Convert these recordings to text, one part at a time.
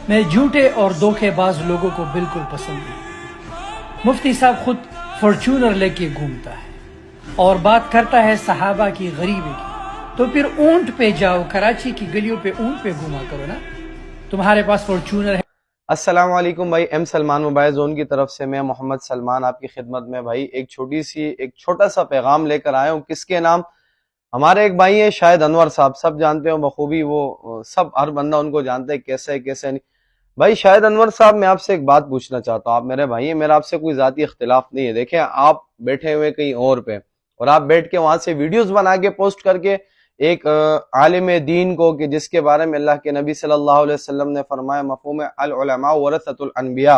میں جھوٹے اور دھوکے باز لوگوں کو بالکل پسند نہیں۔ مفتی صاحب خود فارچونر لے کے گھومتا ہے اور بات کرتا ہے صحابہ کی غریبی کی، تو پھر اونٹ پہ جاؤ، کراچی کی گلیوں پہ اونٹ پہ گھوما کرو نا، تمہارے پاس فارچونر ہے۔ السلام علیکم بھائی، ایم سلمان موبائل زون کی طرف سے میں محمد سلمان آپ کی خدمت میں بھائی ایک چھوٹا سا پیغام لے کر آیا ہوں۔ کس کے نام؟ ہمارے ایک بھائی ہیں شاہد انور صاحب، سب جانتے ہو بخوبی، وہ سب ہر بندہ ان کو جانتا ہے کیسے نہیں۔ بھائی شاہد انور صاحب، میں آپ سے ایک بات پوچھنا چاہتا ہوں، آپ میرے بھائی ہیں، میرا آپ سے کوئی ذاتی اختلاف نہیں ہے۔ دیکھیں، آپ بیٹھے ہوئے کہیں اور پہ اور آپ بیٹھ کے وہاں سے ویڈیوز بنا کے پوسٹ کر کے ایک عالم دین کو، کہ جس کے بارے میں اللہ کے نبی صلی اللہ علیہ وسلم نے فرمایا مفہوم العلماء ورثۃ الانبیاء،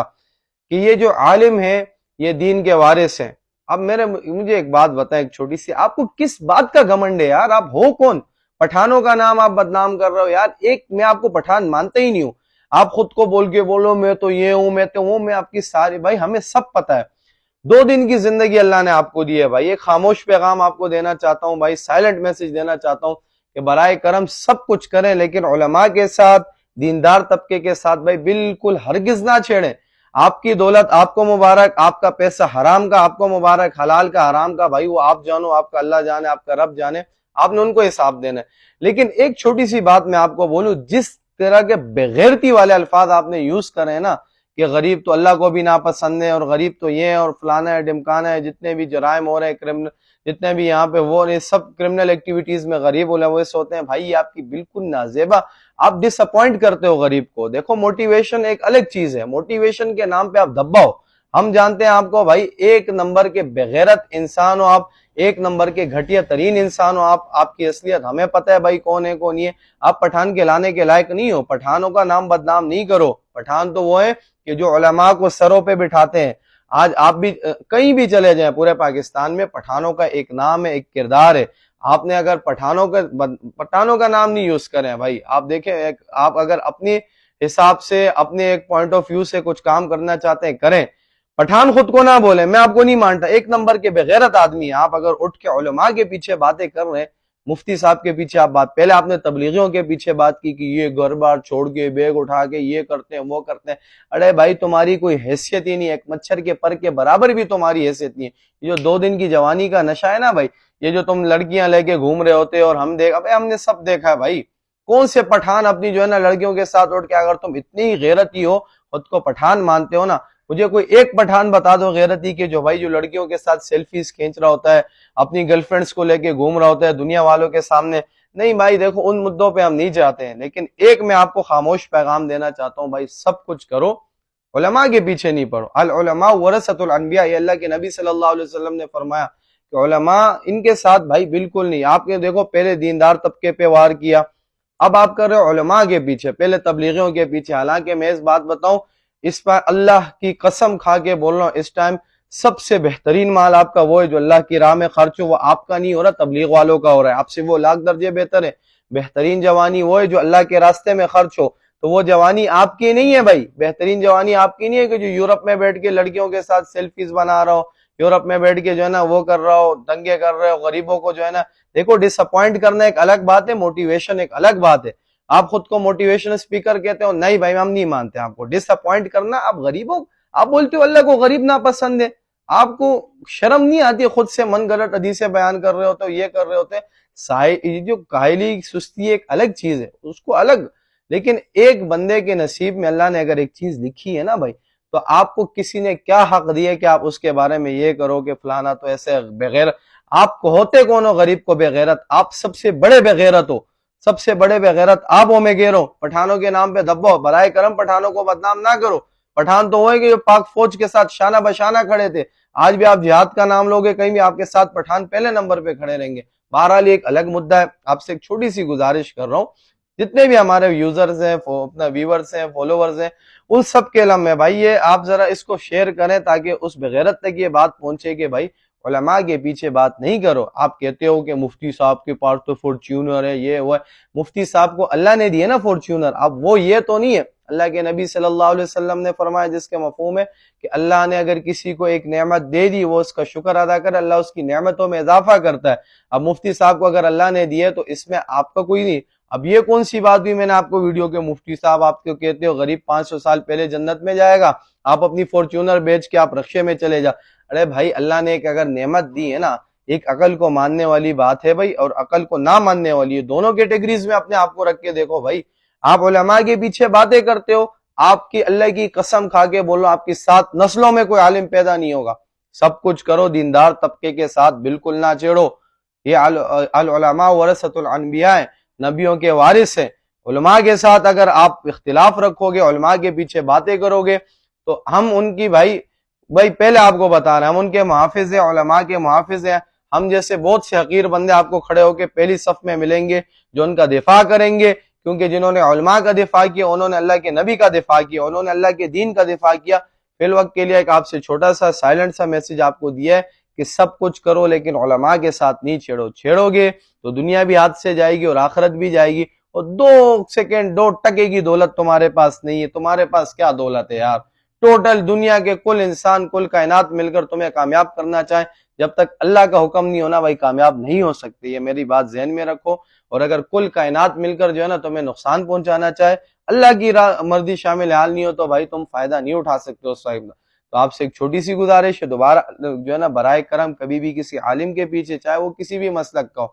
کہ یہ جو عالم ہے یہ دین کے وارث ہیں۔ اب مجھے ایک بات بتائیں، ایک چھوٹی سی، آپ کو کس بات کا گھمنڈ ہے یار؟ آپ ہو کون؟ پٹھانوں کا نام آپ بدنام کر رہے ہو یار۔ میں آپ کو پٹھان مانتا ہی نہیں ہوں۔ آپ خود کو بول کے بولو میں تو یہ ہوں، میں تو وہ، میں آپ کی ساری، بھائی ہمیں سب پتہ ہے 2 دن کی زندگی اللہ نے آپ کو دی ہے بھائی۔ ایک خاموش پیغام آپ کو دینا چاہتا ہوں بھائی، سائلنٹ میسج دینا چاہتا ہوں کہ برائے کرم سب کچھ کریں، لیکن علماء کے ساتھ، دیندار طبقے کے ساتھ بھائی بالکل ہرگز نہ چھیڑیں۔ آپ کی دولت آپ کو مبارک، آپ کا پیسہ حرام کا آپ کو مبارک، حلال کا حرام کا بھائی وہ آپ جانو، آپ کا اللہ جانے، آپ کا رب جانے، آپ نے ان کو حساب دینا ہے۔ لیکن ایک چھوٹی سی بات میں آپ کو بولوں، جس طرح کے بغیرتی والے الفاظ آپ نے یوز کرے ہیں نا، کہ غریب تو اللہ کو بھی ناپسند ہے، اور غریب تو یہ ہے اور فلانا ہے ڈمکانا ہے، جتنے بھی جرائم ہو رہے ہیں، جتنے بھی یہاں پہ وہ سب کرمنل ایکٹیویٹیز میں غریب علماء ہوتے ہیں، بھائی یہ آپ کی بالکل نازیبا، آپ ڈس اپوائنٹ کرتے ہو غریب کو۔ دیکھو موٹیویشن ایک الگ چیز ہے، موٹیویشن کے نام پہ آپ دھبا ہو۔ ہم جانتے ہیں آپ کو بھائی، 1 نمبر کے بغیرت انسان ہو آپ، 1 نمبر کے گھٹیا ترین انسان ہو آپ کی اصلیت ہمیں پتہ ہے بھائی کون ہے کون نہیں ہے۔ آپ پٹھان کے لانے کے لائق نہیں ہو، پٹھانوں کا نام بدنام نہیں کرو۔ پٹھان تو وہ ہے کہ جو علماء کو سروں پہ بٹھاتے ہیں۔ آج آپ بھی کہیں بھی چلے جائیں پورے پاکستان میں، پٹھانوں کا ایک نام ہے، ایک کردار ہے۔ آپ نے اگر پٹھانوں کا نام نہیں یوز کریں بھائی، آپ دیکھیں، آپ اگر اپنی حساب سے، اپنے ایک پوائنٹ آف ویو سے کچھ کام کرنا چاہتے ہیں کریں، پٹھان خود کو نہ بولیں۔ میں آپ کو نہیں مانتا، 1 نمبر کے بغیرت آدمی ہیں آپ۔ اگر اٹھ کے علماء کے پیچھے باتیں کر رہے ہیں، مفتی صاحب کے پیچھے آپ بات، پہلے آپ نے تبلیغیوں کے پیچھے بات کی کہ یہ گھر بار چھوڑ کے بیگ اٹھا کے یہ کرتے ہیں وہ کرتے ہیں۔ ارے بھائی تمہاری کوئی حیثیت ہی نہیں ہے، ایک مچھر کے پر کے برابر بھی تمہاری حیثیت نہیں ہے۔ یہ جو 2 دن کی جوانی کا نشہ ہے نا بھائی، یہ جو تم لڑکیاں لے کے گھوم رہے ہوتے اور ہم نے سب دیکھا ہے بھائی۔ کون سے پٹھان اپنی جو ہے نا لڑکیوں کے ساتھ اٹھ کے، اگر تم اتنی غیرتی ہو، خود کو پٹھان مانتے ہو نا، مجھے کوئی ایک پٹھان بتا دو غیرتی کے، جو بھائی جو لڑکیوں کے ساتھ سیلفیز کھینچ رہا ہوتا ہے، اپنی گرل فرینڈز کو لے کے گھوم رہا ہوتا ہے دنیا والوں کے سامنے۔ نہیں بھائی دیکھو، ان مدوں پہ ہم نہیں جاتے ہیں، لیکن ایک میں آپ کو خاموش پیغام دینا چاہتا ہوں بھائی، سب کچھ کرو، علماء کے پیچھے نہیں پڑو۔ العلماء ورثۃ الانبیاء، یہ اللہ کے نبی صلی اللہ علیہ وسلم نے فرمایا کہ علماء ان کے ساتھ بھائی بالکل نہیں۔ آپ نے دیکھو پہلے دیندار طبقے پہ وار کیا، اب آپ کر رہے ہو علماء کے پیچھے، پہلے تبلیغیوں کے پیچھے۔ حالانکہ میں اس بات بتاؤں، اس پر اللہ کی قسم کھا کے بول رہا ہوں، اس ٹائم سب سے بہترین مال آپ کا وہ ہے جو اللہ کی راہ میں خرچ ہو، وہ آپ کا نہیں ہو رہا، تبلیغ والوں کا ہو رہا ہے۔ آپ سے وہ لاکھ درجے بہتر ہے۔ بہترین جوانی وہ ہے جو اللہ کے راستے میں خرچ ہو، تو وہ جوانی آپ کی نہیں ہے بھائی۔ بہترین جوانی آپ کی نہیں ہے کہ جو یورپ میں بیٹھ کے لڑکیوں کے ساتھ سیلفیز بنا رہا ہو، یورپ میں بیٹھ کے جو ہے نا وہ کر رہا ہو، دنگے کر رہے ہو، غریبوں کو جو ہے نا، دیکھو ڈس اپوائنٹ کرنا ایک الگ بات ہے، موٹیویشن ایک الگ بات ہے۔ آپ خود کو موٹیویشن اسپیکر کہتے ہو، نہیں بھائی ہم نہیں مانتے آپ کو۔ ڈس اپوائنٹ کرنا، آپ غریبوں، آپ بولتے ہو اللہ کو غریب ناپسند ہے، آپ کو شرم نہیں آتی؟ خود سے من گھڑت حدیثیں بیان کر رہے ہوتے ہو، یہ کر رہے ہوتے ہیں۔ جو کاہلی سستی ایک الگ چیز ہے، اس کو الگ، لیکن ایک بندے کے نصیب میں اللہ نے اگر ایک چیز لکھی ہے نا بھائی، تو آپ کو کسی نے کیا حق دیا کہ آپ اس کے بارے میں یہ کرو کہ فلانا تو ایسے بغیر، آپ کو ہوتے کون ہو غریب کو بغیرت؟ آپ سب سے بڑے بغیرت ہو، سب سے بڑے بغیرت آپ ہو۔ میں کہہ رہا ہوں پٹھانوں کے نام پہ دبو، برائے کرم پٹھانوں کو بدنام نہ کرو۔ پٹھان تو ہوئے کہ جو پاک فوج کے ساتھ شانہ بشانہ کھڑے تھے، آج بھی آپ جہاد کا نام لوگے کہیں بھی، آپ کے ساتھ پٹھان پہلے نمبر پہ کھڑے رہیں گے۔ بہرحال ایک الگ مدعا ہے۔ آپ سے ایک چھوٹی سی گزارش کر رہا ہوں، جتنے بھی ہمارے یوزرز ہیں، اپنا ویورز ہیں، فالوورز ہیں، ان سب کے لمحے بھائی یہ آپ ذرا اس کو شیئر کریں تاکہ اس بغیرت تک یہ بات پہنچے کہ بھائی علماء کے پیچھے بات نہیں کرو۔ آپ کہتے ہو کہ مفتی صاحب کے پاس تو فارچونر ہے، یہ وہ ہے۔ مفتی صاحب کو اللہ نے دیے نا فارچونر، اب وہ یہ تو نہیں ہے۔ اللہ کے نبی صلی اللہ علیہ وسلم نے فرمایا، جس کے مفہوم ہے کہ اللہ نے اگر کسی کو ایک نعمت دے دی، وہ اس کا شکر ادا کرے، اللہ اس کی نعمتوں میں اضافہ کرتا ہے۔ اب مفتی صاحب کو اگر اللہ نے دیے تو اس میں آپ کا کوئی نہیں، اب یہ کون سی بات ہوئی میں نے آپ کو ویڈیو کے مفتی صاحب آپ کو کہتے ہو غریب 500 سال پہلے جنت میں جائے گا، آپ اپنی فارچونر بیچ کے آپ رکشے میں چلے جا۔ ارے بھائی اللہ نے ایک اگر نعمت دی ہے نا، ایک عقل کو ماننے والی بات ہے بھائی اور عقل کو نہ ماننے والی ہے، دونوں کیٹیگریز میں اپنے آپ کو رکھ کے دیکھو بھائی۔ آپ علماء کے پیچھے باتیں کرتے ہو، آپ کی اللہ کی قسم کھا کے بولو آپ کی 7 نسلوں میں کوئی عالم پیدا نہیں ہوگا۔ سب کچھ کرو، دیندار طبقے کے ساتھ بالکل نہ چیڑو۔ یہ العلماء ورثۃ الانبیاء ہیں، نبیوں کے وارث ہیں۔ علماء کے ساتھ اگر آپ اختلاف رکھو گے، علماء کے پیچھے باتیں کرو گے تو ہم ان کی بھائی پہلے آپ کو بتا رہے ہیں، ہم ان کے محافظ ہیں، علماء کے محافظ ہیں۔ ہم جیسے بہت سے حقیر بندے آپ کو کھڑے ہو کے پہلی صف میں ملیں گے جو ان کا دفاع کریں گے، کیونکہ جنہوں نے علماء کا دفاع کیا انہوں نے اللہ کے نبی کا دفاع کیا، انہوں نے اللہ کے دین کا دفاع کیا۔ فی الوقت کے لیے ایک آپ سے چھوٹا سا سائلنٹ سا میسج آپ کو دیا ہے کہ سب کچھ کرو لیکن علماء کے ساتھ نہیں چھیڑو گے تو دنیا بھی ہاتھ سے جائے گی اور آخرت بھی جائے گی، اور 2 سیکنڈ 2 ٹکے کی دولت تمہارے پاس نہیں ہے۔ تمہارے پاس کیا دولت ہے یار؟ ٹوٹل دنیا کے کل انسان کل کائنات مل کر تمہیں کامیاب کرنا چاہیں، جب تک اللہ کا حکم نہیں ہونا بھائی کامیاب نہیں ہو سکتے۔ یہ میری بات ذہن میں رکھو، اور اگر کل کائنات مل کر جو ہے نا تمہیں نقصان پہنچانا چاہے، اللہ کی مرضی شامل حال نہیں ہو تو بھائی تم فائدہ نہیں اٹھا سکتے اس صاحب۔ تو آپ سے ایک چھوٹی سی گزارش ہے، دوبارہ جو ہے نا برائے کرم کبھی بھی کسی عالم کے پیچھے، چاہے وہ کسی بھی مسلک کا ہو،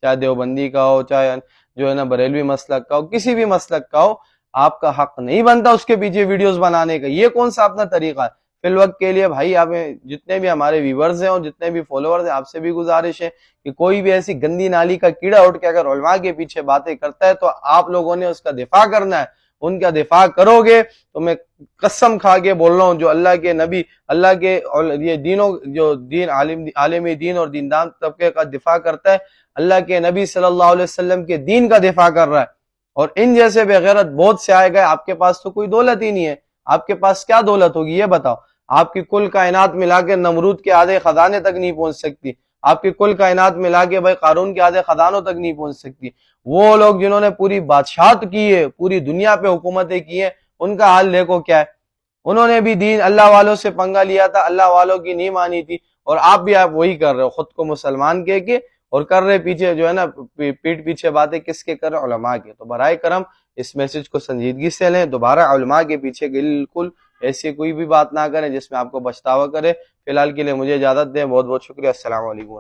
چاہے دیوبندی کا ہو، چاہے جو ہے نا بریلوی مسلک کا ہو، کسی بھی مسلک کا ہو، آپ کا حق نہیں بنتا اس کے پیچھے ویڈیوز بنانے کا۔ یہ کون سا اپنا طریقہ ہے؟ فی الوقت کے لیے بھائی آپ جتنے بھی ہمارے ویورز ہیں اور جتنے بھی فالوورز ہیں، آپ سے بھی گزارش ہے کہ کوئی بھی ایسی گندی نالی کا کیڑا اٹھ کے اگر علماء کے پیچھے باتیں کرتا ہے تو آپ لوگوں نے اس کا دفاع کرنا ہے۔ ان کا دفاع کرو گے تو میں قسم کھا کے بول رہا ہوں، جو اللہ کے نبی، اللہ کے یہ دینوں جو دین عالمی دین اور دیندار طبقے کا دفاع کرتا ہے، اللہ کے نبی صلی اللہ علیہ وسلم کے دین کا دفاع کر رہا ہے، اور ان جیسے بے غیرت بہت سے آئے گئے۔ آپ کے پاس تو کوئی دولت ہی نہیں ہے، آپ کے پاس کیا دولت ہوگی یہ بتاؤ؟ آپ کی کل کائنات ملا کے نمرود کے آدھے خزانے تک نہیں پہنچ سکتی، آپ کی کل کائنات ملا کے بھائی قارون کے آدھے خزانوں تک نہیں پہنچ سکتی۔ وہ لوگ جنہوں نے پوری بادشاہت کی ہے، پوری دنیا پہ حکومتیں کی ہیں، ان کا حال دیکھو کیا ہے۔ انہوں نے بھی دین اللہ والوں سے پنگا لیا تھا، اللہ والوں کی نہیں مانی تھی، اور آپ وہی کر رہے ہو، خود کو مسلمان کہہ کے، اور کر رہے پیچھے جو ہے نا پیٹ پیچھے باتیں کس کے کر رہے؟ علماء کے۔ تو برائے کرم اس میسج کو سنجیدگی سے لیں، دوبارہ علماء کے پیچھے بالکل ایسی کوئی بھی بات نہ کریں جس میں آپ کو پچھتاوا کرے۔ فی الحال کے لیے مجھے اجازت دیں، بہت بہت شکریہ، السلام علیکم۔